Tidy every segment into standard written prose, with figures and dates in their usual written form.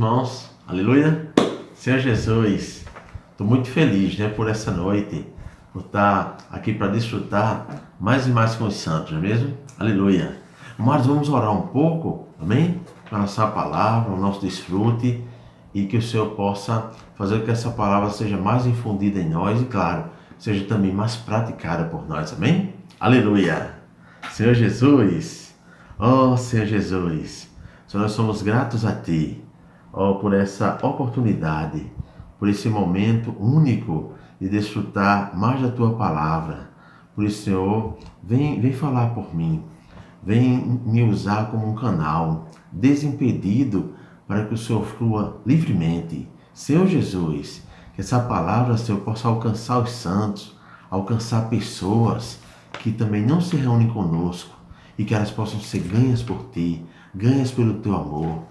irmãos. Aleluia. Senhor Jesus, estou muito feliz, por essa noite, por estar aqui para desfrutar mais e mais com os santos, não é mesmo? Aleluia. Mas vamos orar um pouco, amém? Para nossa palavra, o nosso desfrute, e que o Senhor possa fazer com que essa palavra seja mais infundida em nós e, claro, seja também mais praticada por nós, amém? Aleluia. Senhor Jesus, Senhor Jesus, Senhor, nós somos gratos a Ti, por essa oportunidade, por esse momento único de desfrutar mais da Tua palavra. Por isso, Senhor, vem falar por mim, vem me usar como um canal desimpedido para que o Senhor flua livremente. Senhor Jesus, que essa palavra, Senhor, possa alcançar os santos, alcançar pessoas que também não se reúnem conosco e que elas possam ser ganhas por Ti, ganhas pelo Teu amor.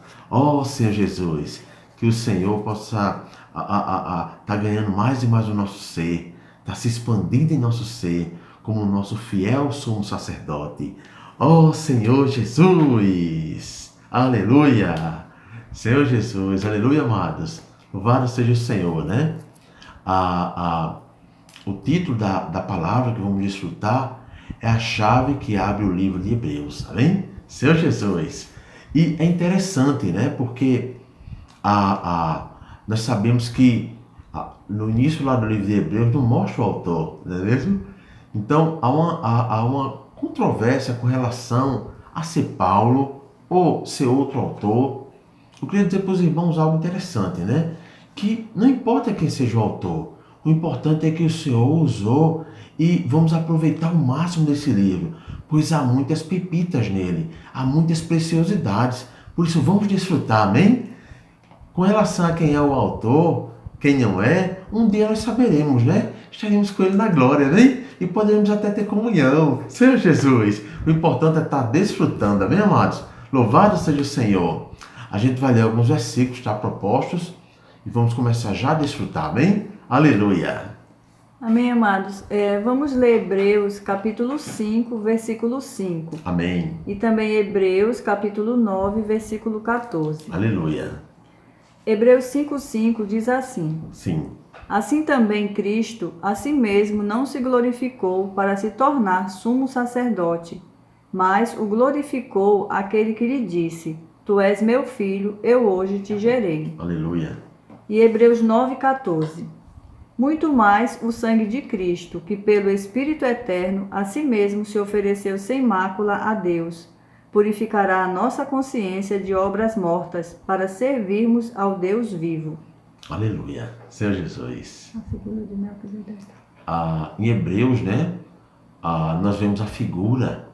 Senhor Jesus, que o Senhor possa tá ganhando mais e mais o nosso ser, tá se expandindo em nosso ser como o nosso fiel sumo sacerdote. Senhor Jesus, aleluia. Senhor Jesus, aleluia, amados. Louvado seja o Senhor, O título da palavra que vamos desfrutar é a chave que abre o livro de Hebreus, amém? Senhor Jesus. E é interessante, porque nós sabemos que no início lá do livro de Hebreus não mostra o autor, não é mesmo? Então há uma controvérsia com relação a ser Paulo ou ser outro autor. Eu queria dizer para os irmãos algo interessante, que não importa quem seja o autor, o importante é que o Senhor usou e vamos aproveitar o máximo desse livro, pois há muitas pepitas nele, há muitas preciosidades, por isso vamos desfrutar, amém? Com relação a quem é o autor, quem não é, um dia nós saberemos, Estaremos com ele na glória, E poderemos até ter comunhão. Senhor Jesus, o importante é estar desfrutando, amém, amados? Louvado seja o Senhor. A gente vai ler alguns versículos, propostos, e vamos começar já a desfrutar, amém? Aleluia. Amém, amados. Vamos ler Hebreus capítulo 5, versículo 5. Amém. E também Hebreus capítulo 9, versículo 14. Aleluia. Hebreus 5:5 diz assim: Sim. Assim também Cristo a si mesmo não se glorificou para se tornar sumo sacerdote, mas o glorificou aquele que lhe disse: Tu és meu filho, eu hoje te gerei. Aleluia. E Hebreus 9:14. Muito mais o sangue de Cristo, que pelo Espírito Eterno a si mesmo se ofereceu sem mácula a Deus, purificará a nossa consciência de obras mortas, para servirmos ao Deus vivo. Aleluia. Senhor Jesus. A figura de Melquisedeque. Em Hebreus, nós vemos a figura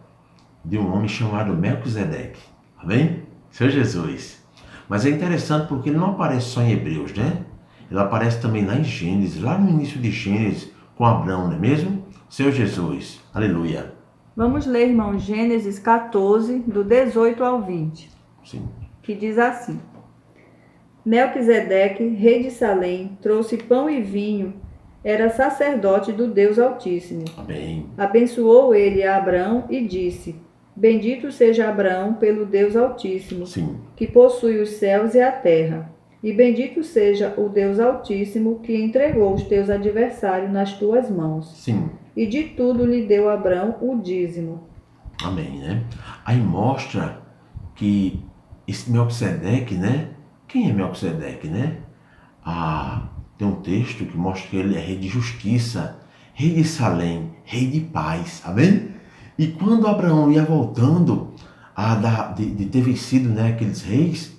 de um homem chamado Melquisedeque. Amém? Senhor Jesus. Mas é interessante porque ele não aparece só em Hebreus, Ele aparece também lá em Gênesis, lá no início de Gênesis, com Abraão, não é mesmo? Senhor Jesus. Aleluia. Vamos ler, irmão, Gênesis 14, do 18 ao 20. Sim. Que diz assim: Melquisedeque, rei de Salém, trouxe pão e vinho, era sacerdote do Deus Altíssimo. Amém. Abençoou ele a Abraão e disse: Bendito seja Abraão pelo Deus Altíssimo, Sim. que possui os céus e a terra. E bendito seja o Deus Altíssimo, que entregou os teus adversários nas tuas mãos. Sim. E de tudo lhe deu Abraão o dízimo. Amém, Aí mostra que esse Melquisedeque, Quem é Melquisedeque, Tem um texto que mostra que ele é rei de justiça, rei de Salém, rei de paz, amém? E quando Abraão ia voltando de ter vencido, aqueles reis,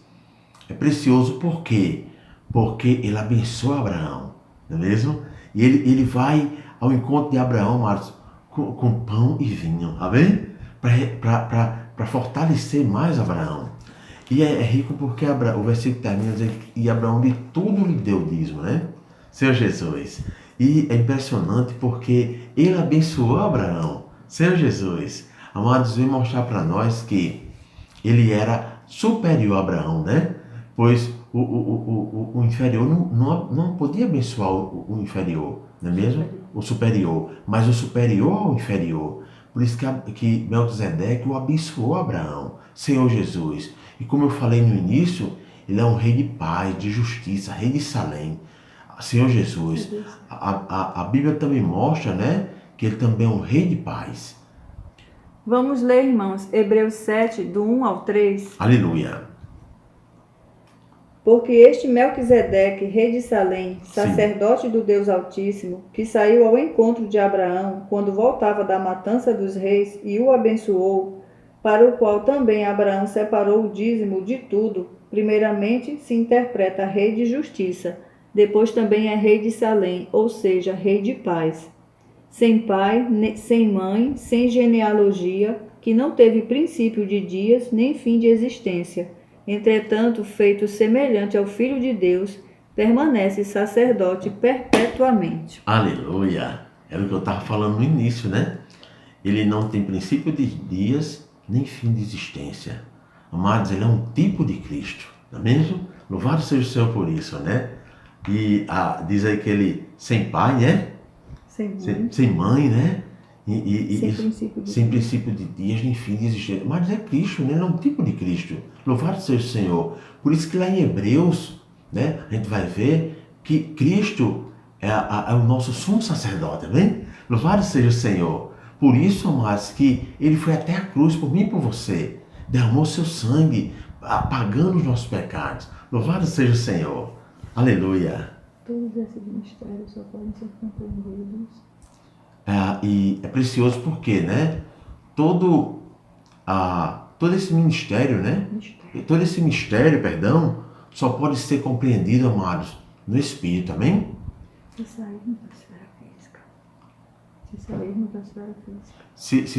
é precioso por quê? Porque ele abençoa Abraão, não é mesmo? E ele vai ao encontro de Abraão, Marcos, com pão e vinho, amém? Para fortalecer mais Abraão. E é rico porque o versículo termina dizendo que Abraão de tudo lhe deu dízimo, Senhor Jesus. E é impressionante porque ele abençoou Abraão. Senhor Jesus. Amados, vem mostrar para nós que ele era superior a Abraão, Pois o inferior não podia abençoar o inferior, não é mesmo? O superior. Mas o superior ao inferior. Por isso que Melquisedeque o abençoou Abraão. Senhor Jesus. E como eu falei no início, Ele é um rei de paz, de justiça, rei de Salém. Senhor Jesus, a Bíblia também mostra, né, que ele também é um rei de paz. Vamos ler, irmãos, Hebreus 7, do 1 ao 3. Aleluia. Porque este Melquisedeque, rei de Salém, sacerdote do Deus Altíssimo, que saiu ao encontro de Abraão quando voltava da matança dos reis e o abençoou, para o qual também Abraão separou o dízimo de tudo, primeiramente se interpreta rei de justiça, depois também é rei de Salém, ou seja, rei de paz. Sem pai, sem mãe, sem genealogia, que não teve princípio de dias nem fim de existência. Entretanto, feito semelhante ao Filho de Deus, permanece sacerdote perpetuamente. Aleluia! Era o que eu estava falando no início, né? Ele não tem princípio de dias nem fim de existência. Amados, ele é um tipo de Cristo, não é mesmo? Louvado seja o Senhor por isso, né? E diz aí que ele sem pai, né? Sem mãe, né? Sem princípio de dias nem fim de existência. Mas é Cristo, né? Ele é um tipo de Cristo. Louvado seja o Senhor. Por isso que lá em Hebreus, né, a gente vai ver que Cristo é o nosso sumo sacerdote, amém? Louvado seja o Senhor. Por isso, amados, que ele foi até a cruz por mim e por você. Derramou seu sangue, apagando os nossos pecados. Louvado seja o Senhor. Aleluia. Todos esses mistérios só podem ser compreendidos. E é precioso porque, né? Todo esse ministério, né? Todo esse mistério, perdão, só pode ser compreendido, amados, no Espírito, amém? Se sairmos da esfera física.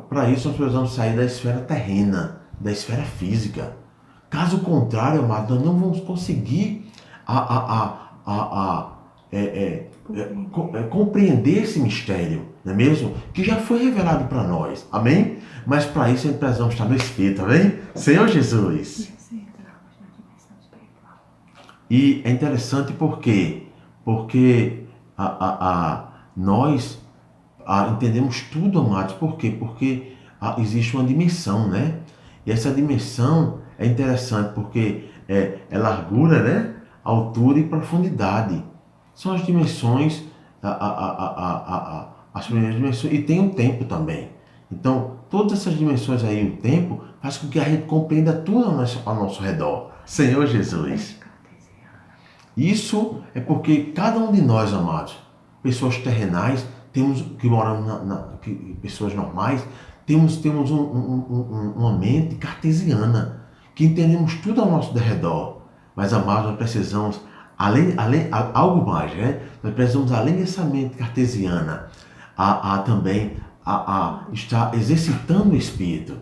Para isso nós precisamos sair da esfera terrena, da esfera física. Caso contrário, amados, nós não vamos conseguir compreender esse mistério, não é mesmo? Que já foi revelado para nós, amém? Mas para isso nós precisamos estar no Espírito, amém? Senhor Jesus. E é interessante porque nós entendemos tudo, amados. Por quê? Porque existe uma dimensão, né? E essa dimensão é interessante porque é largura, né? Altura e profundidade. São as dimensões, as primeiras dimensões, e tem um tempo também. Então, todas essas dimensões aí, o tempo, faz com que a gente compreenda tudo ao nosso redor. Senhor Jesus. Isso é porque cada um de nós, amados, pessoas terrenais, temos que moram pessoas normais, temos uma mente cartesiana, que entendemos tudo ao nosso redor. Mas, amados, nós precisamos algo mais, né? Nós precisamos, além dessa mente cartesiana, também estar exercitando o Espírito,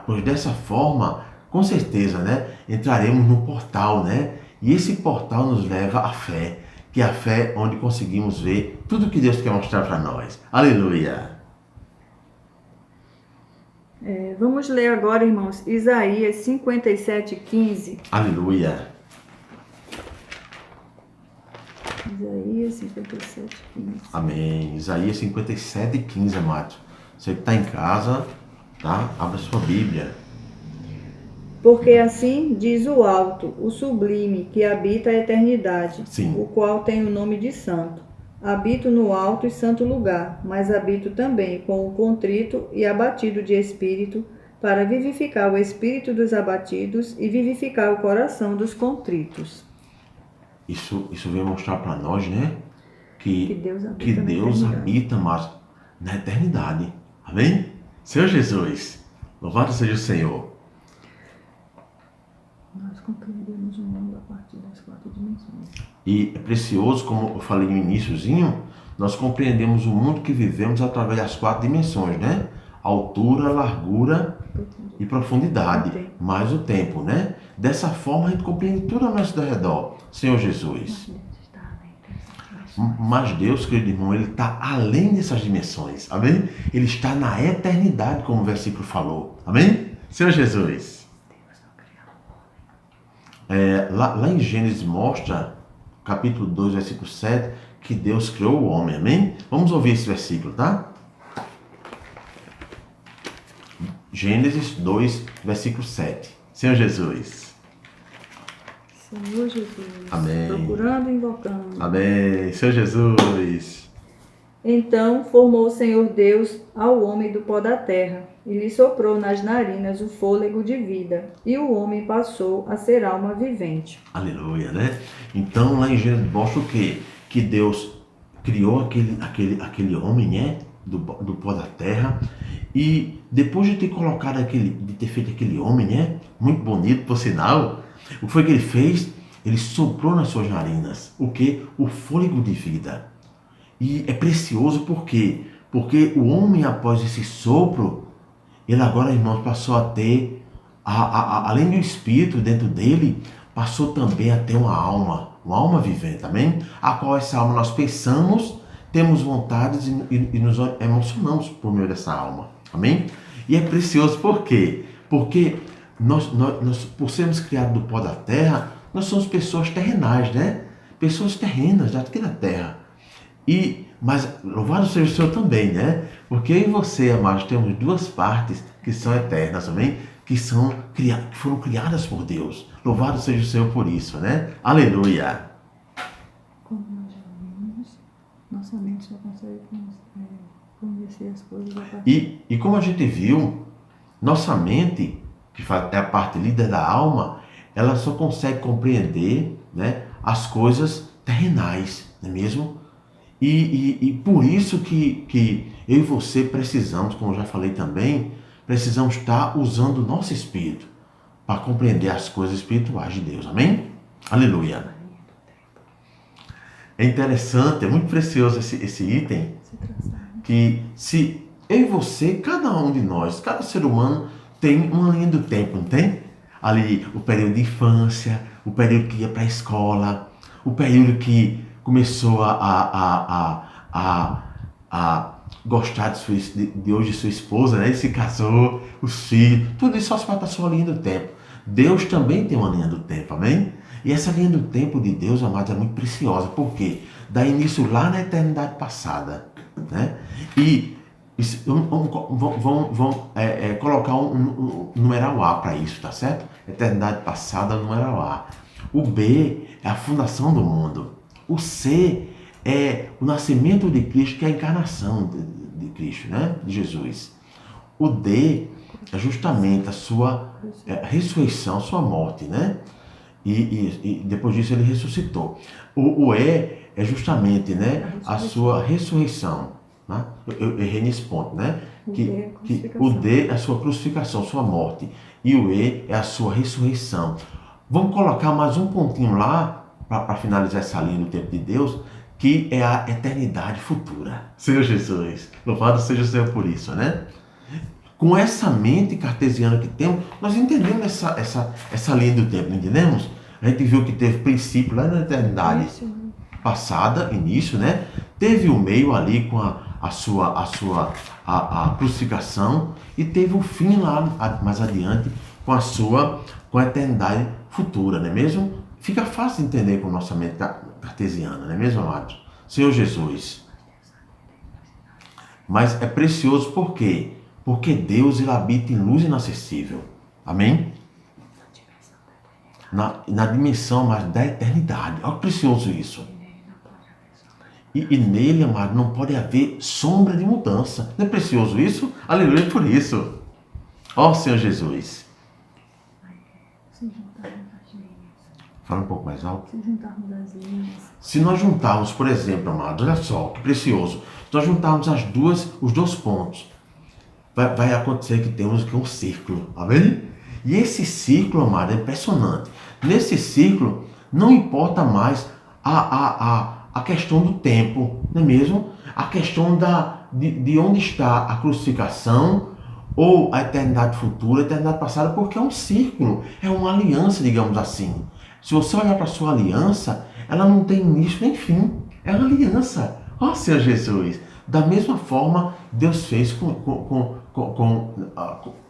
pois dessa forma, com certeza, né, entraremos no portal, né? E esse portal nos leva à fé, que é a fé onde conseguimos ver tudo que Deus quer mostrar para nós. Aleluia! Vamos ler agora, irmãos, Isaías 57:15. Aleluia! Isaías 57:15. Amém. Isaías 57:15, amados. Você que está em casa, tá? Abra sua Bíblia. Porque assim diz o alto, o sublime, que habita a eternidade, Sim. O qual tem o nome de santo. Habito no alto e santo lugar, mas habito também com o contrito e abatido de espírito, para vivificar o espírito dos abatidos e vivificar o coração dos contritos. Isso vem mostrar para nós, né? Que Deus habita mas na eternidade. Amém? Senhor Jesus, louvado seja o Senhor. Nós compreendemos o mundo a partir das 4 dimensões. E é precioso, como eu falei no iniciozinho, nós compreendemos o mundo que vivemos através das 4 dimensões, né? Altura, largura e profundidade, mais o tempo, né? Dessa forma a gente compreende tudo ao nosso redor. Senhor Jesus. Mas Deus, querido irmão, Ele está além dessas dimensões, amém? Ele está na eternidade, como o versículo falou, amém? Senhor Jesus. Lá em Gênesis mostra, capítulo 2, versículo 7, que Deus criou o homem, amém? Vamos ouvir esse versículo, tá? Gênesis 2, versículo 7. Senhor Jesus. Senhor Jesus. Amém. Procurando e invocando. Amém. Senhor Jesus. Então formou o Senhor Deus ao homem do pó da terra, e lhe soprou nas narinas o fôlego de vida, e o homem passou a ser alma vivente. Aleluia, né? Então lá em Gênesis mostra o quê? Que Deus criou aquele homem, né? Do pó da terra, e depois de ter colocado de ter feito aquele homem, né? Muito bonito, por sinal, o que foi que ele fez? Ele soprou nas suas narinas o quê? O fôlego de vida. E é precioso por quê? Porque o homem, após esse sopro, ele agora, irmãos, passou a ter, além do espírito dentro dele, passou também a ter uma alma vivente, amém? A qual essa alma nós pensamos, temos vontades e nos emocionamos por meio dessa alma, amém? E é precioso por quê? Porque nós, por sermos criados do pó da terra, nós somos pessoas terrenais, né? Pessoas terrenas, aqui da terra. Mas louvado seja o Senhor também, né? Porque eu e você, amados, temos duas partes que são eternas também, que foram criadas por Deus. Louvado seja o Senhor por isso, né? Aleluia! Como nós já vimos, nossa mente só consegue conhecer as coisas a partir. E como a gente viu, nossa mente, que é a parte líder da alma, ela só consegue compreender, né, as coisas terrenais, não é mesmo? E por isso que eu e você precisamos, como eu já falei também, precisamos estar usando o nosso espírito para compreender as coisas espirituais de Deus. Amém? Aleluia. É interessante, é muito precioso esse item, que se eu e você, cada um de nós, cada ser humano tem uma linha do tempo, não tem? Ali o período de infância, o período que ia para a escola, o período que começou a gostar de hoje de sua esposa, né? E se casou, os filhos, tudo isso faz parte da sua linha do tempo. Deus também tem uma linha do tempo, amém? E essa linha do tempo de Deus, amados, é muito preciosa, porque dá início lá na eternidade passada, né? E vamos colocar um numeral A para isso, tá certo? Eternidade passada, numeral A. O B é a fundação do mundo. O C é o nascimento de Cristo, que é a encarnação de Cristo, né? De Jesus. O D é justamente a sua ressurreição, sua morte, né? E depois disso ele ressuscitou. O E é justamente, né, a sua ressurreição. Né? Eu errei nesse ponto, né? O D é a sua crucificação, sua morte. E o E é a sua ressurreição. Vamos colocar mais um pontinho lá, para finalizar essa linha do tempo de Deus, que é a eternidade futura. Senhor Jesus, louvado seja o Senhor por isso, né? Com essa mente cartesiana que temos, nós entendemos essa linha do tempo, não entendemos? A gente viu que teve princípio lá na eternidade passada, início, né? Teve o meio ali com a sua crucificação, e teve o fim lá mais adiante com a eternidade futura, não é mesmo? Fica fácil de entender com a nossa mente cartesiana, não é mesmo, amados? Senhor Jesus. Mas é precioso por quê? Porque Deus, ele habita em luz inacessível. Amém? Na dimensão mais da eternidade. Olha que precioso isso. E nele, amado, não pode haver sombra de mudança. Não é precioso isso? Aleluia por isso. Ó Senhor Jesus. Fala um pouco mais alto. Se juntarmos as linhas. Se nós juntarmos, por exemplo, amado, olha só, que precioso. Se nós juntarmos os dois pontos, vai acontecer que temos aqui um círculo, amém? E esse círculo, amado, é impressionante. Nesse círculo, não importa mais a questão do tempo, não é mesmo? A questão de onde está a crucificação, ou a eternidade futura, a eternidade passada, porque é um círculo, é uma aliança, digamos assim. Se você olhar para a sua aliança, ela não tem início nem fim. É uma aliança. Ó Senhor Jesus. Da mesma forma, Deus fez com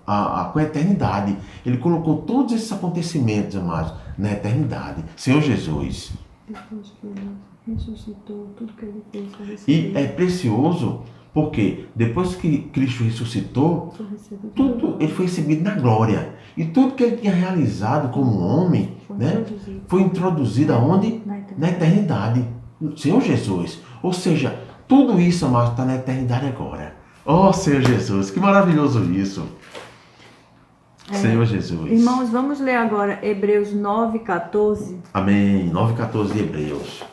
a eternidade. Ele colocou todos esses acontecimentos, amados, na eternidade. Senhor Jesus. Depois que ele ressuscitou, tudo que ele fez. E é precioso Porque depois que Cristo ressuscitou, Foi recebido tudo ele foi recebido na glória. E tudo que ele tinha realizado como homem, né, foi introduzido aonde? Na eternidade. Senhor Jesus. Ou seja, tudo isso, amado, está na eternidade agora. Oh, Senhor Jesus, que maravilhoso isso. Senhor Jesus. Irmãos, vamos ler agora Hebreus 9:14. Amém. 9:14 de Hebreus.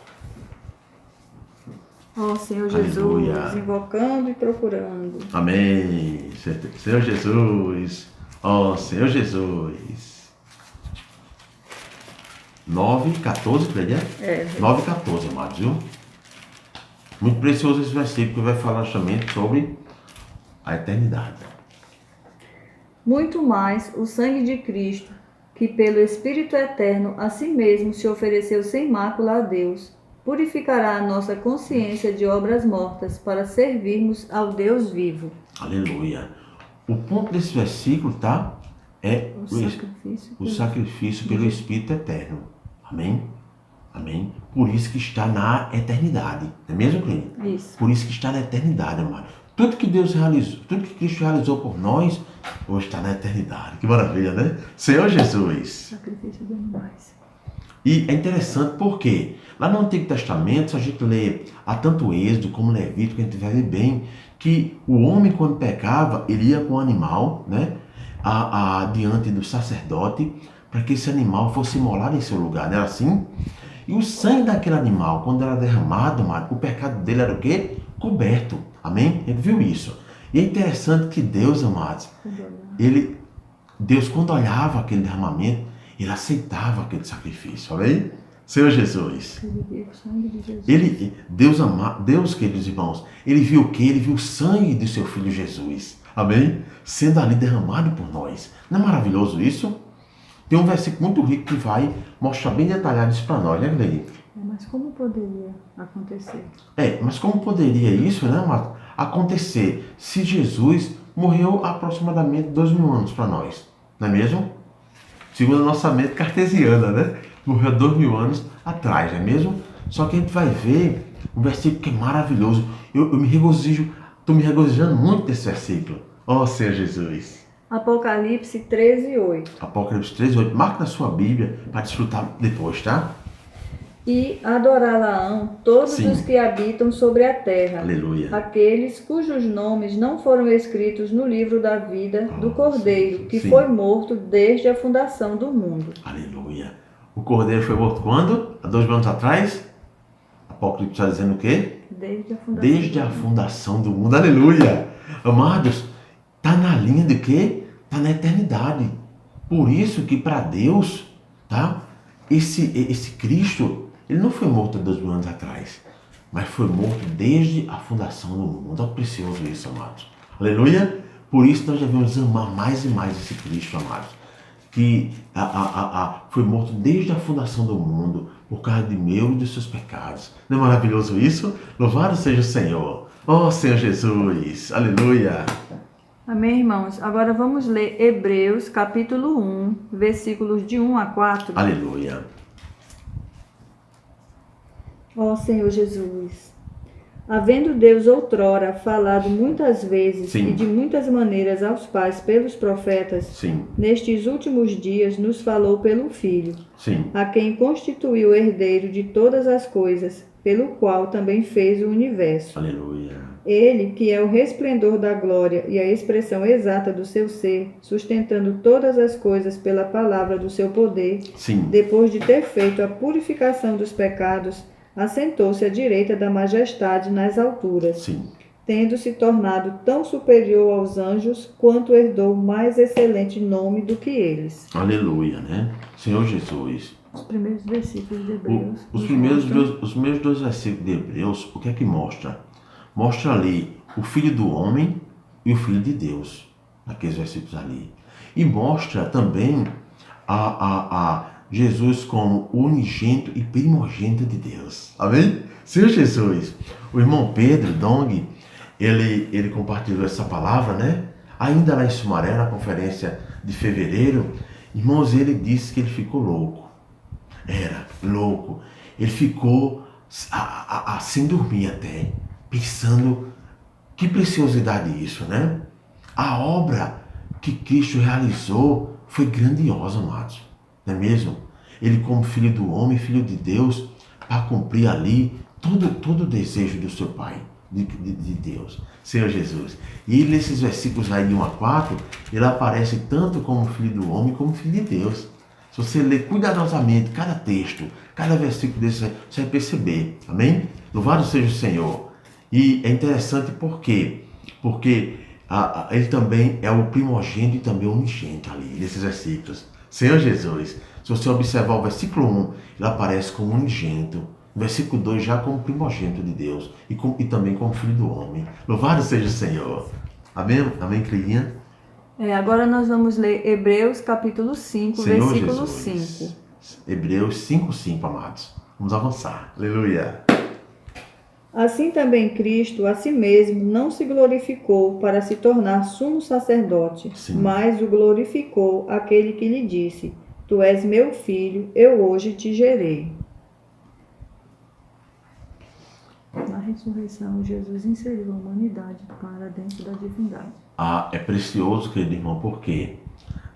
Ó Senhor Aleluia. Jesus, invocando e procurando. Amém. Senhor Jesus. Ó Senhor Jesus. 9:14, né? 9:14, amados, viu? Muito precioso esse versículo que vai falar justamente sobre a eternidade. Muito mais o sangue de Cristo, que pelo Espírito Eterno a si mesmo se ofereceu sem mácula a Deus, purificará a nossa consciência de obras mortas para servirmos ao Deus vivo. Aleluia. O ponto desse versículo, tá? É o sacrifício pelo Espírito Eterno. Amém? Amém? Por isso que está na eternidade. Não é mesmo, Clínio? Isso. Por isso que está na eternidade, amado. Tudo que Deus realizou, tudo que Cristo realizou por nós, hoje está na eternidade. Que maravilha, né? Senhor Jesus. Sacrifício de animais. E é interessante porque lá no Antigo Testamento, se a gente lê a tanto Êxodo como Levítico, a gente vai ver bem que o homem, quando pecava, ele ia com o animal, né, diante do sacerdote, para que esse animal fosse imolado em seu lugar, não era assim? E o sangue daquele animal, quando era derramado, o pecado dele era o quê? Coberto. Amém? Ele viu isso. E é interessante que Deus, amados, Deus, quando olhava aquele derramamento, ele aceitava aquele sacrifício. Amém? Senhor Jesus. Deus, queridos irmãos, ele viu o quê? Ele viu o sangue do seu filho Jesus. Amém? Sendo ali derramado por nós. Não é maravilhoso isso? Tem um versículo muito rico que vai mostrar bem detalhado isso para nós, né, Gleide? Mas como poderia acontecer? Mas como poderia isso, né, Marta, acontecer se Jesus morreu há aproximadamente 2000 anos para nós? Não é mesmo? Segundo a nossa mente cartesiana, né? Morreu 2000 anos atrás, não é mesmo? Só que a gente vai ver um versículo que é maravilhoso. Eu me regozijo, estou me regozijando muito desse versículo. Ó Senhor Jesus. Apocalipse 13:8. Apocalipse 13:8. Marque na sua Bíblia para desfrutar depois, tá? E adorá-la-ão todos os que habitam sobre a terra. Aleluia. Aqueles cujos nomes não foram escritos no livro da vida do Cordeiro, que foi morto desde a fundação do mundo. Aleluia. O Cordeiro foi morto quando? Há 2000 anos atrás? Apocalipse está dizendo o quê? Desde a fundação do mundo. Aleluia. Amados, está na linha de quê? Está na eternidade. Por isso que para Deus, tá? Esse Cristo, ele não foi morto há 2000 anos atrás, mas foi morto desde a fundação do mundo. É precioso isso, amados. Aleluia. Por isso nós devemos amar mais e mais esse Cristo, amados. Que foi morto desde a fundação do mundo, por causa de meu e dos seus pecados. Não é maravilhoso isso? Louvado seja o Senhor. Oh, Senhor Jesus. Aleluia. Amém, irmãos? Agora vamos ler Hebreus, capítulo 1, versículos de 1 a 4. Aleluia. Ó Senhor Jesus, havendo Deus outrora falado muitas vezes e de muitas maneiras aos pais pelos profetas, nestes últimos dias nos falou pelo Filho, a quem constituiu herdeiro de todas as coisas, pelo qual também fez o universo. Aleluia. Ele, que é o resplendor da glória e a expressão exata do seu ser, sustentando todas as coisas pela palavra do seu poder, depois de ter feito a purificação dos pecados, assentou-se à direita da majestade nas alturas, tendo se tornado tão superior aos anjos, quanto herdou mais excelente nome do que eles. Aleluia, né? Senhor Jesus. Os primeiros versículos de Hebreus. Os primeiros dois versículos de Hebreus, o que é que mostra? Mostra ali o Filho do Homem e o Filho de Deus, naqueles versículos ali. E mostra também a Jesus como unigênito e primogênito de Deus. Amém? Senhor Jesus. O irmão Pedro Dong, ele compartilhou essa palavra, né? Ainda lá em Sumaré, na conferência de fevereiro, irmãos, ele disse que ele ficou louco. Era louco. Ele ficou sem dormir até, pensando Que preciosidade isso, né? A obra que Cristo realizou foi grandiosa, amados. Não é mesmo? Ele, como filho do homem, filho de Deus, para cumprir ali todo o desejo do seu Pai, de Deus, Senhor Jesus. E ele, nesses versículos aí de 1 a 4, ele aparece tanto como filho do homem, como filho de Deus. Se você ler cuidadosamente cada texto, cada versículo desse, você vai perceber. Amém? Louvado seja o Senhor. E é interessante por quê? Porque ele também é o primogênito e também o unigênito ali, nesses versículos. Senhor Jesus, se você observar o versículo 1, ele aparece como unigênito. No versículo 2, já como primogênito de Deus e também como filho do homem. Louvado seja o Senhor. Amém? Amém, Cleguinha? Agora nós vamos ler Hebreus capítulo 5, Senhor versículo Jesus. 5. Hebreus 5:5, amados. Vamos avançar. Aleluia. Assim também Cristo a si mesmo não se glorificou para se tornar sumo sacerdote, Sim. mas o glorificou aquele que lhe disse: Tu és meu filho, eu hoje te gerei. Na ressurreição, Jesus inseriu a humanidade para dentro da divindade. É precioso, querido irmão, porque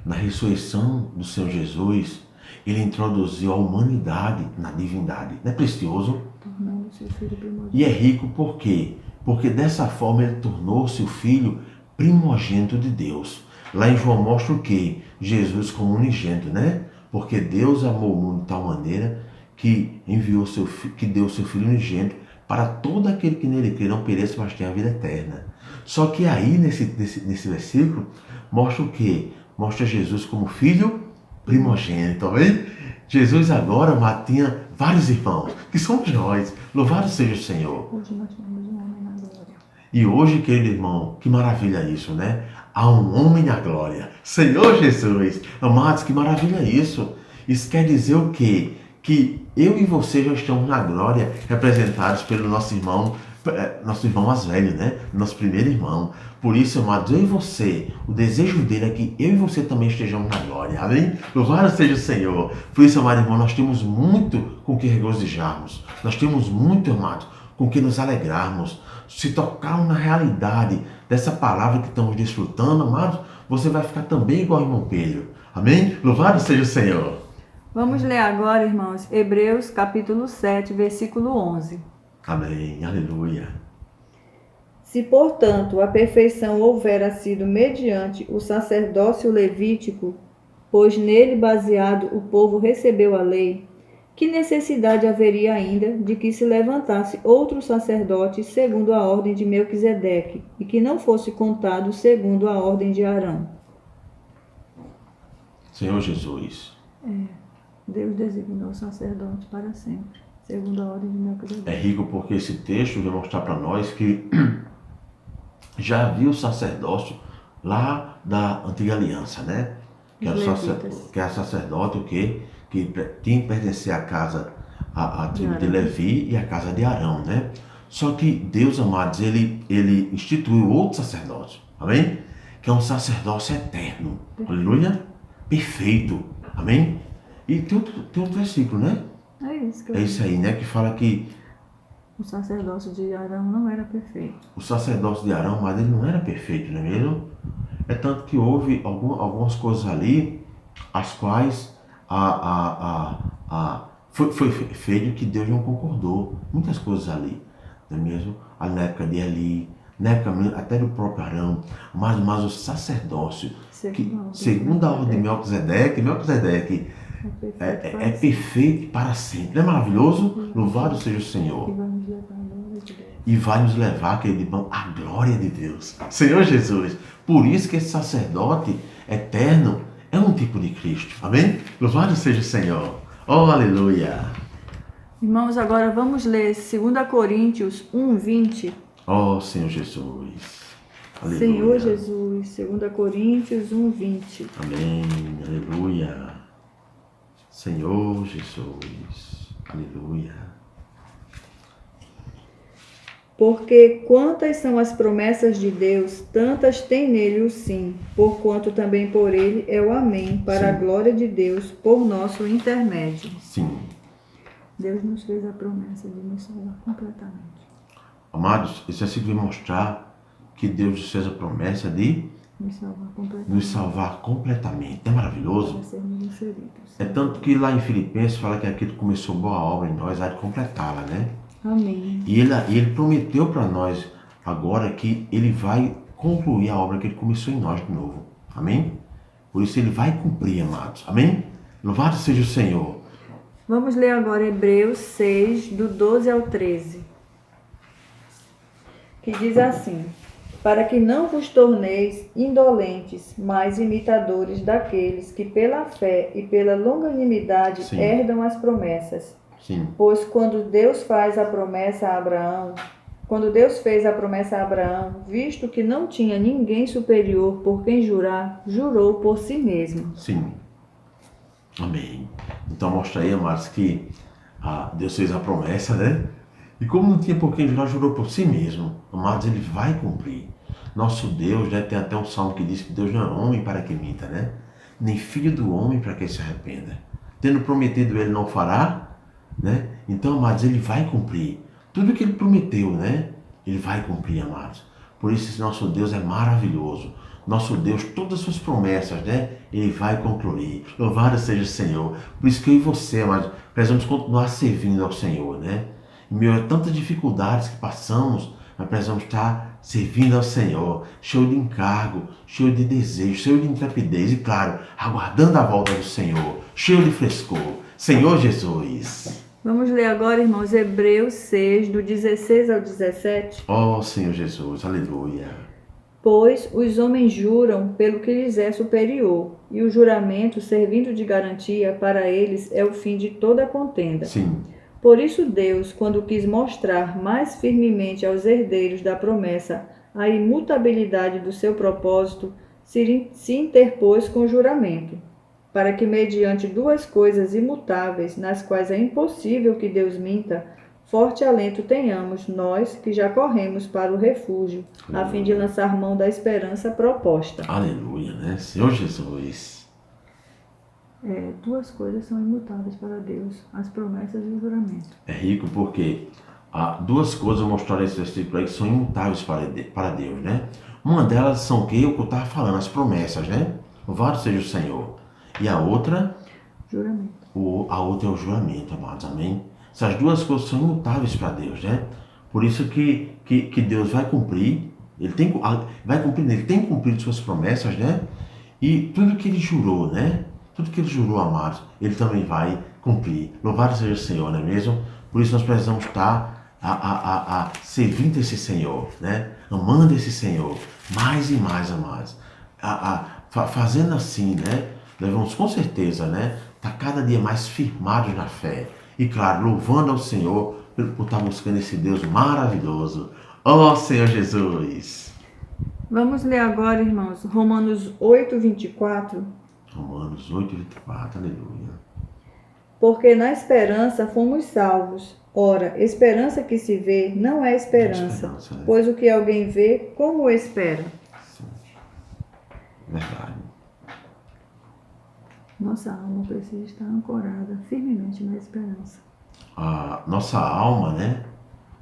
na ressurreição do Senhor Jesus, ele introduziu a humanidade na divindade. Não é precioso? Tornando seu filho primogênito. E é rico por quê? Porque dessa forma ele tornou-se o filho primogênito de Deus. Lá em João mostra o quê? Jesus como unigênito, né? Porque Deus amou o mundo de tal maneira que enviou que deu o seu filho unigênito para todo aquele que nele crê não pereça, mas tenha a vida eterna. Só que aí, nesse versículo, mostra o quê? Mostra Jesus como filho primogênito, tá vendo? Jesus agora tinha vários irmãos, que somos nós. Louvado seja o Senhor. Hoje nós temos um homem na glória. E hoje, querido irmão, que maravilha isso, né? Há um homem na glória. Senhor Jesus. Amados, que maravilha isso. Isso quer dizer o quê? Que eu e você já estamos na glória, representados pelo nosso irmão mais velho, né? Nosso primeiro irmão. Por isso, amados, eu e você, o desejo dele é que eu e você também estejamos na glória. Amém? Louvado seja o Senhor. Por isso, amado irmão, nós temos muito com que regozijarmos. Nós temos muito, amados, com que nos alegrarmos. Se tocarmos na realidade dessa palavra que estamos desfrutando, amados, você vai ficar também igual ao irmão Pedro. Amém? Louvado seja o Senhor. Vamos ler agora, irmãos, Hebreus capítulo 7, versículo 11. Amém. Aleluia. Se, portanto, a perfeição houvera sido mediante o sacerdócio levítico, pois nele baseado o povo recebeu a lei, que necessidade haveria ainda de que se levantasse outro sacerdote segundo a ordem de Melquisedeque, e que não fosse contado segundo a ordem de Arão? Senhor Jesus. Deus designou o sacerdote para sempre, segundo a ordem de Melquisedeque. É rico porque esse texto vai mostrar para nós que já havia o sacerdócio lá da antiga aliança, né? Que era sacerdote o quê? Que tinha que pertencer à casa, à tribo de Levi e à casa de Arão, né? Só que Deus, amados, ele instituiu outro sacerdócio, amém? Que é um sacerdócio eterno, aleluia, perfeito, amém? E tem outro versículo, né? É isso aí, né? Que fala que o sacerdócio de Arão não era perfeito. O sacerdócio de Arão, mas ele não era perfeito, não é mesmo? É tanto que houve algumas coisas ali, as quais foi feito que Deus não concordou. Muitas coisas ali, não é mesmo? Ali na época de Eli, na época até do próprio Arão, mas o sacerdócio, segundo a ordem de Melquisedeque, é perfeito para sempre. Não é maravilhoso? Louvado seja o Senhor. E vai nos levar, querido irmão, à glória de Deus. Senhor Jesus. Por isso que esse sacerdote eterno é um tipo de Cristo. Amém? Louvado seja o Senhor. Oh, aleluia. Irmãos, agora vamos ler 2 Coríntios 1:20. Oh, Senhor Jesus. Aleluia. Senhor Jesus, 2 Coríntios 1:20. Amém. Aleluia. Senhor Jesus. Aleluia. Porque quantas são as promessas de Deus, tantas tem nele o sim, porquanto também por ele é o amém, para a glória de Deus, por nosso intermédio. Sim. Deus nos fez a promessa de nos salvar completamente. Amados, esse versículo vai mostrar que Deus fez a promessa de nos salvar completamente. É maravilhoso. Para sermos inseridos. É tanto que lá em Filipenses fala que aquele que começou boa obra em nós há de completá-la, né? Amém. E ele prometeu para nós agora que ele vai concluir a obra que ele começou em nós de novo. Amém? Por isso ele vai cumprir, amados. Amém? Louvado seja o Senhor. Vamos ler agora Hebreus 6, do 12 ao 13. Que diz assim: para que não vos torneis indolentes, mas imitadores daqueles que pela fé e pela longanimidade Sim. herdam as promessas. Sim. Pois quando Deus fez a promessa a Abraão, visto que não tinha ninguém superior por quem jurar, jurou por si mesmo. Sim. Amém. Então mostra aí, amados, que Deus fez a promessa, né? E como não tinha por quem jurar, jurou por si mesmo. Amados, ele vai cumprir. Nosso Deus, né? Tem até um salmo que diz que Deus não é homem para que minta, né? Nem filho do homem para que se arrependa. Tendo prometido, ele não fará, né? Então, amados, ele vai cumprir. Tudo que ele prometeu, né? Ele vai cumprir, amados. Por isso, esse nosso Deus é maravilhoso. Nosso Deus, todas as suas promessas, né? Ele vai concluir. Louvado seja o Senhor. Por isso que eu e você, amados, precisamos continuar servindo ao Senhor, né? Em meio a tantas dificuldades que passamos, nós precisamos estar servindo ao Senhor, cheio de encargo, cheio de desejo, cheio de intrepidez e, claro, aguardando a volta do Senhor, cheio de frescor. Senhor Jesus. Vamos ler agora, irmãos, Hebreus 6, do 16 ao 17. Ó Senhor Jesus, aleluia. Pois os homens juram pelo que lhes é superior, e o juramento, servindo de garantia para eles, é o fim de toda contenda. Sim. Por isso Deus, quando quis mostrar mais firmemente aos herdeiros da promessa a imutabilidade do seu propósito, se interpôs com o juramento, para que mediante duas coisas imutáveis, nas quais é impossível que Deus minta, forte alento tenhamos nós que já corremos para o refúgio, a fim de lançar mão da esperança proposta. Aleluia, né? Senhor Jesus. Duas coisas são imutáveis para Deus, as promessas e o juramento. É rico porque duas coisas eu mostrar nesse versículo aí que são imutáveis para Deus, né? Uma delas são o que eu estava falando, as promessas, né? Louvado seja o Senhor. E a outra? Juramento. A outra é o juramento, amados, amém? Essas duas coisas são imutáveis para Deus, né? Por isso que Deus vai cumprir, ele tem cumprido suas promessas, né? E tudo que ele jurou, né? Tudo que ele jurou, amados, ele também vai cumprir. Louvado seja o Senhor, não é mesmo? Por isso nós precisamos estar servindo esse Senhor, né? Amando esse Senhor, mais e mais, amados. Fazendo assim, né? Nós vamos com certeza, né? Estar cada dia mais firmados na fé. E claro, louvando ao Senhor por estar buscando esse Deus maravilhoso. Ó Senhor Jesus! Vamos ler agora, irmãos, Romanos 8, 24. Romanos 8, 24, aleluia. Porque na esperança fomos salvos. Ora, esperança que se vê não é esperança, né? Pois o que alguém vê, como espera? Sim. Verdade. Nossa alma precisa estar ancorada firmemente na esperança. A nossa alma, né?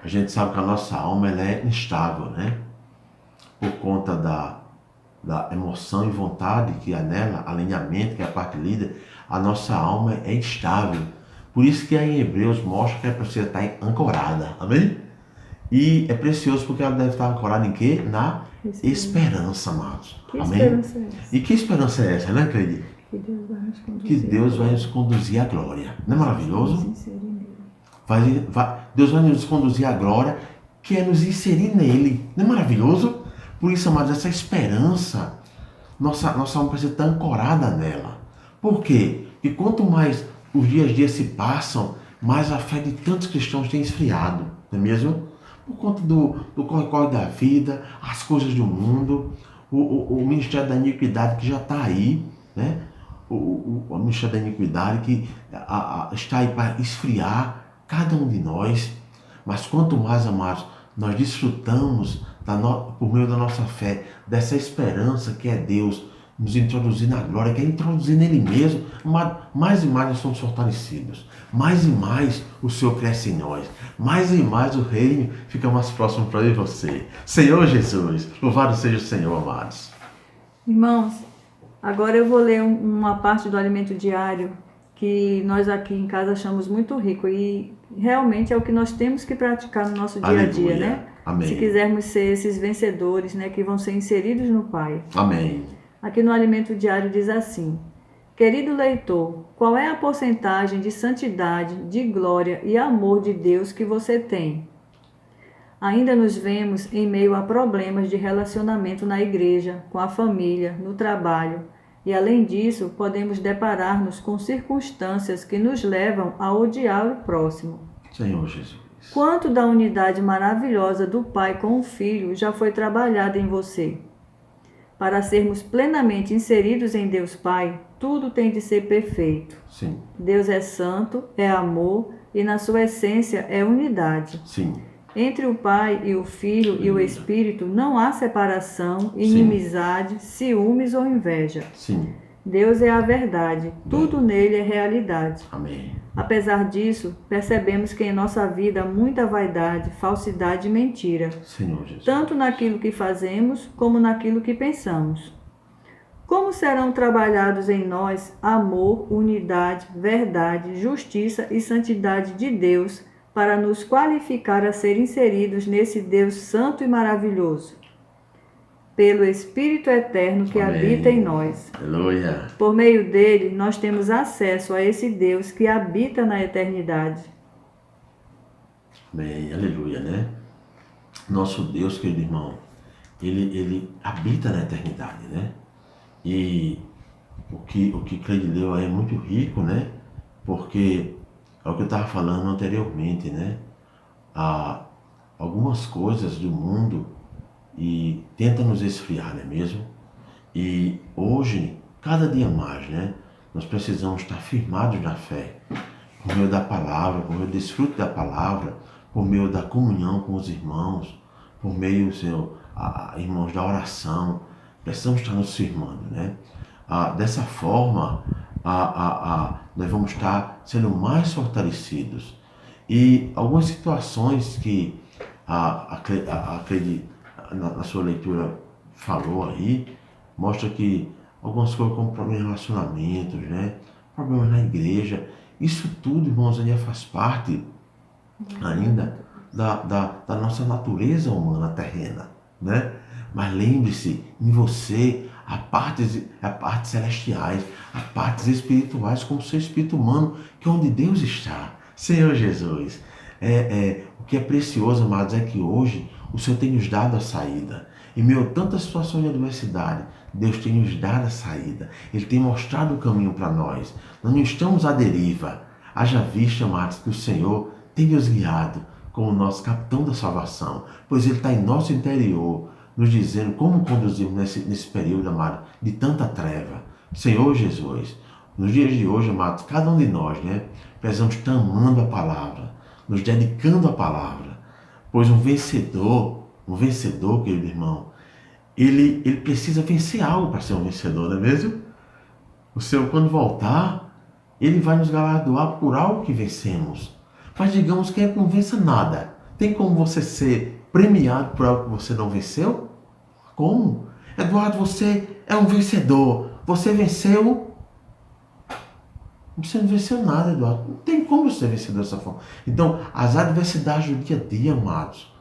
A gente sabe que a nossa alma ela é instável, né? Por conta da emoção e vontade que há nela, alinhamento, que é a parte líder, a nossa alma é instável. Por isso que aí em Hebreus mostra que ela precisa estar ancorada, amém? E é precioso porque ela deve estar ancorada em quê? Na esperança, amados. Que amém? Esperança é essa? E que esperança é essa, né, Cleide? Que Deus vai nos conduzir. Que Deus vai nos conduzir à glória. Não é maravilhoso? Nos inserir nele. Deus vai nos conduzir à glória, que é nos inserir nele. Não é maravilhoso? Por isso, amados, essa esperança, nossa alma precisa estar ancorada nela. Por quê? Porque quanto mais os dias se passam, mais a fé de tantos cristãos tem esfriado, não é mesmo? Por conta do corre-corre da vida, as coisas do mundo, o ministério da iniquidade que já está aí, né? O ministério da iniquidade que está aí para esfriar cada um de nós. Mas quanto mais, amados, nós desfrutamos por meio da nossa fé, dessa esperança que é Deus nos introduzir na glória, quer introduzir nele mesmo, mais e mais nós somos fortalecidos, mais e mais o Senhor cresce em nós, mais e mais o reino fica mais próximo para eu e você. Senhor Jesus, louvado seja o Senhor, amados. Irmãos, agora eu vou ler uma parte do alimento diário que nós aqui em casa achamos muito rico e realmente é o que nós temos que praticar no nosso dia a dia, né? Amém. Se quisermos ser esses vencedores, né, que vão ser inseridos no Pai. Amém. Aqui no alimento diário diz assim: querido leitor, qual é a porcentagem de santidade, de glória e amor de Deus que você tem? Ainda nos vemos em meio a problemas de relacionamento na igreja, com a família, no trabalho. E além disso, podemos deparar-nos com circunstâncias que nos levam a odiar o próximo. Senhor Jesus. Quanto da unidade maravilhosa do Pai com o Filho já foi trabalhada em você? Para sermos plenamente inseridos em Deus Pai, tudo tem de ser perfeito. Sim. Deus é santo, é amor e na sua essência é unidade. Sim. Entre o Pai e o Filho e o Espírito não há separação, inimizade, ciúmes ou inveja. Sim. Deus é a verdade, tudo nele é realidade. Amém. Apesar disso, percebemos que em nossa vida há muita vaidade, falsidade e mentira, Senhor Jesus. tanto naquilo que fazemos como naquilo que pensamos. Como serão trabalhados em nós amor, unidade, verdade, justiça e santidade de Deus para nos qualificar a ser inseridos nesse Deus santo e maravilhoso? Pelo Espírito Eterno que Amém. habita em nós. Aleluia. Por meio dele, nós temos acesso a esse Deus que habita na eternidade. Amém. Aleluia, né? Nosso Deus, querido irmão, ele habita na eternidade, né? E o que Cleide leu aí é muito rico, né? Porque é o que eu estava falando anteriormente, né? Algumas coisas do mundo e tenta nos esfriar, não é mesmo? E hoje, cada dia mais, né? Nós precisamos estar firmados na fé, por meio da palavra, por meio do desfrute da palavra, por meio da comunhão com os irmãos, por meio, Senhor, irmãos, da oração. Precisamos estar nos firmando, né? Dessa forma, nós vamos estar sendo mais fortalecidos. E algumas situações que a Cleide, na sua leitura, falou aí, mostra que algumas coisas como problemas de relacionamentos, né? Problemas na igreja, isso tudo, irmãos, ainda faz parte ainda da nossa natureza humana terrena, né? Mas lembre-se, em você há partes celestiais, há partes espirituais, como o seu espírito humano, que é onde Deus está. Senhor Jesus, o que é precioso, amados, é que hoje o Senhor tem nos dado a saída. Em meio a tantas situações de adversidade, Deus tem nos dado a saída. Ele tem mostrado o caminho para nós. Nós não estamos à deriva. Haja vista, amados, que o Senhor tem nos guiado como o nosso capitão da salvação, pois Ele está em nosso interior, nos dizendo como conduzirmos nesse período, amado, de tanta treva. Senhor Jesus, nos dias de hoje, amados, cada um de nós, né, precisamos estar amando a palavra, nos dedicando à palavra, pois um vencedor, querido irmão, ele precisa vencer algo para ser um vencedor, não é mesmo? O Senhor, quando voltar, Ele vai nos galardoar por algo que vencemos. Mas digamos que não vença nada. Tem como você ser premiado por algo que você não venceu? Como? Eduardo, você é um vencedor. Você venceu? Você não venceu nada, Eduardo. Não tem como você vencer dessa forma. Então, as adversidades do dia a dia, amados,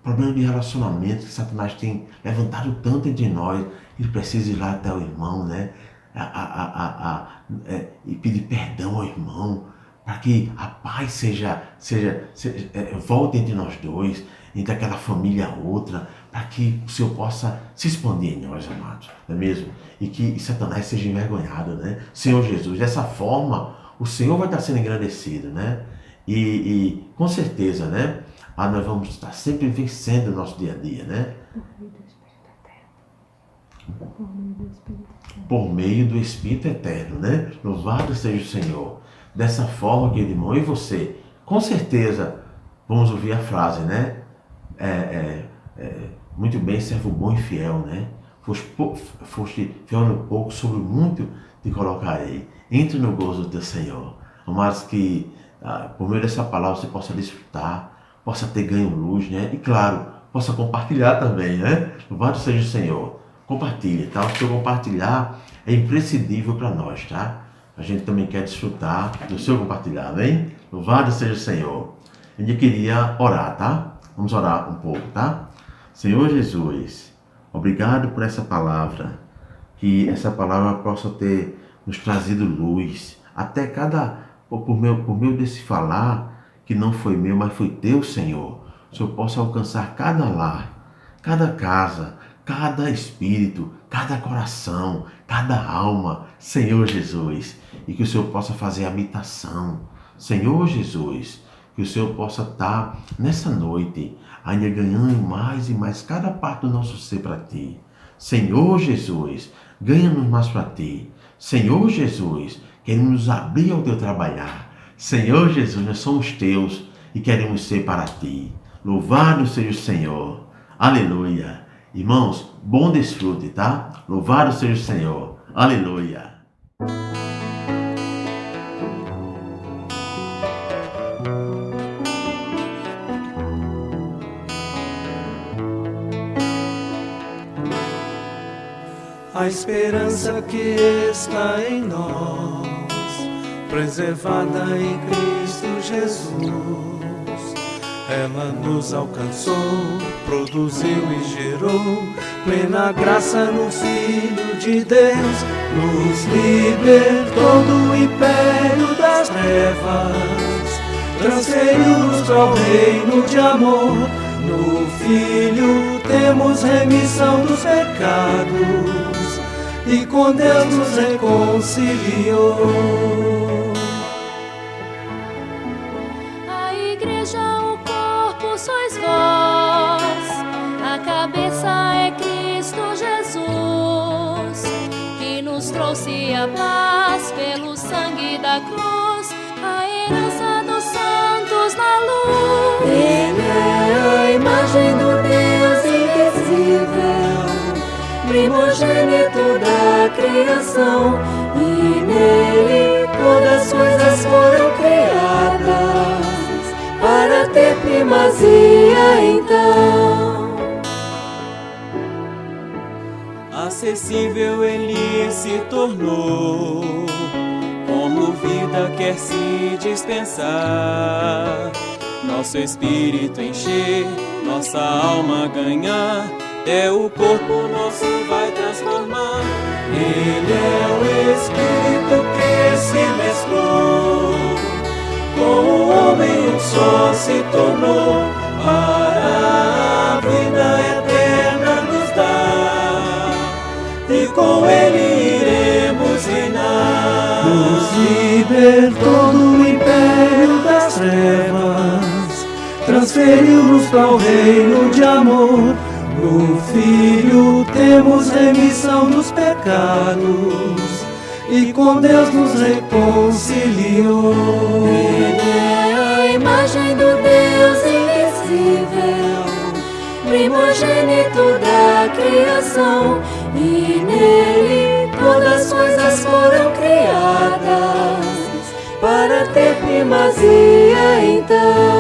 problemas de relacionamento que Satanás tem levantado tanto entre nós, ele precisa ir lá até o irmão, né? E pedir perdão ao irmão, para que a paz volte entre nós dois, entre aquela família a outra, para que o Senhor possa se expandir em nós, amados, não é mesmo? E que Satanás seja envergonhado, né? Senhor Jesus, dessa forma, o Senhor vai estar sendo engrandecido, né? E com certeza, né? Nós vamos estar sempre vencendo o nosso dia a dia, né? Por meio do Espírito Eterno, né? Louvado seja o Senhor. Dessa forma, querido irmão, e você, com certeza, vamos ouvir a frase, né? Muito bem, servo bom e fiel, né? foste fiel no pouco, sobre muito te colocarei. Entre no gozo do teu Senhor. Amados, que por meio dessa palavra você possa desfrutar, possa ter ganho luz, né? E claro, possa compartilhar também, né? Louvado seja o Senhor. Compartilhe, tá? O seu compartilhar é imprescindível para nós, tá? A gente também quer desfrutar do seu compartilhar, amém? Louvado seja o Senhor. Eu queria orar, tá? Vamos orar um pouco, tá? Senhor Jesus, obrigado por essa palavra. Que essa palavra possa ter nos trazido luz. Até por meio desse falar, que não foi meu, mas foi teu, Senhor. O Senhor possa alcançar cada lar, cada casa, cada espírito, cada coração, cada alma, Senhor Jesus. E que o Senhor possa fazer habitação, Senhor Jesus. Que o Senhor possa estar nessa noite, ainda ganhando mais e mais cada parte do nosso ser para Ti. Senhor Jesus, ganha-nos mais para Ti. Senhor Jesus, queremos nos abrir ao Teu trabalhar. Senhor Jesus, nós somos Teus e queremos ser para Ti. Louvado seja o Senhor. Aleluia. Irmãos, bom desfrute, tá? Louvado seja o Senhor. Aleluia. A esperança que está em nós, preservada em Cristo Jesus, ela nos alcançou, produziu e gerou plena graça no Filho de Deus, nos libertou do império das trevas, transferiu-nos para o reino de amor. No Filho temos remissão dos pecados e com Deus nos reconciliou. A igreja, o corpo sois vós, a cabeça é Cristo Jesus, que nos trouxe a paz pelo sangue da cruz, a herança dos santos na luz. Ele é a imagem do Deus invisível, primogênito da criação, e nele todas as coisas foram criadas, para ter primazia então. Acessível ele se tornou, como vida quer se dispensar, nosso espírito encher, nossa alma ganhar, até o corpo nosso vai transformar. Ele é o Espírito que se mesclou, com o homem um só se tornou, para a vida eterna nos dar, e com ele iremos reinar. Nos libertou do império das trevas, transferiu-nos para o reino de amor. No Filho temos remissão dos pecados e com Deus nos reconciliou. Ele é a imagem do Deus invisível, primogênito da criação, e nele todas as coisas foram criadas, para ter primazia então.